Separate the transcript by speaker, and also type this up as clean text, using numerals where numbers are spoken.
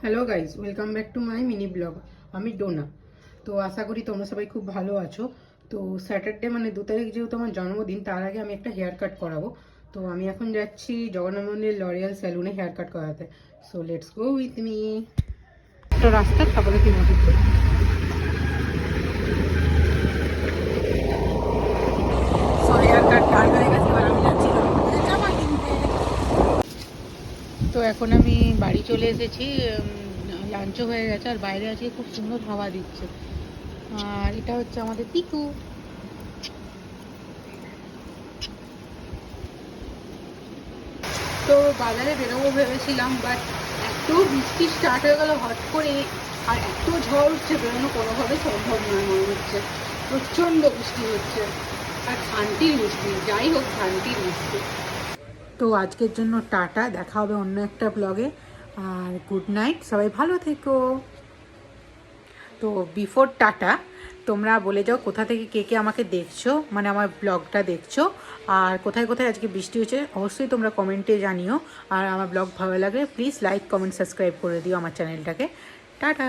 Speaker 1: Hello guys, welcome back to my mini blog. আমি ডোনা। তো আশা করি তোমরা সবাই খুব ভালো আছো। তো স্যাটারডে মানে 2 তারিখ যেহেতু আমার জন্মদিন, তার আগে আমি একটা হেয়ার কাট করাবো। তো আমি এখন যাচ্ছি জগন্নাথ মন্দির লরিয়াল স্যালুনে হেয়ার কাট করাতে। So let's go with me. একটা রাস্তা, তারপরে কি নদী। সো হেয়ার কাট ডান হয়ে গেছে, এবার আমি যাচ্ছি জামা কিনতে। তো এখন আমি বাড়ি চলে এসেছি। লাঞ্চও হয়ে গেছে, আর বাইরে আজকে খুব সুন্দর হাওয়া দিচ্ছে। আর এটা হচ্ছে আমাদের পিকু। তো বাজারে বেরোবো ভেবেছিলাম, বাট এত বৃষ্টি স্টার্ট হয়ে গেল হট করে, আর এত ঝড় উঠছে, বেরোনো কোনোভাবে সম্ভব নয় মনে হচ্ছে। প্রচণ্ড বৃষ্টি হচ্ছে, আর শান্তির বৃষ্টি, যাই হোক শান্তির বৃষ্টি। তো আজকের জন্য টাটা, দেখা হবে অন্য একটা ব্লগে। আর গুড নাইট, সবাই ভালো থেকো। তো বিফোর টাটা, তোমরা বলে যাও কোথা থেকে কে কে আমাকে দেখছো, মানে আমার ব্লগটা দেখছো, আর কোথায় কোথায় আজকে বৃষ্টি হয়েছে অবশ্যই তোমরা কমেন্টে জানিও। আর আমার ব্লগ ভালো লাগলে প্লিজ লাইক কমেন্ট সাবস্ক্রাইব করে দিও আমার চ্যানেলটাকে। টাটা।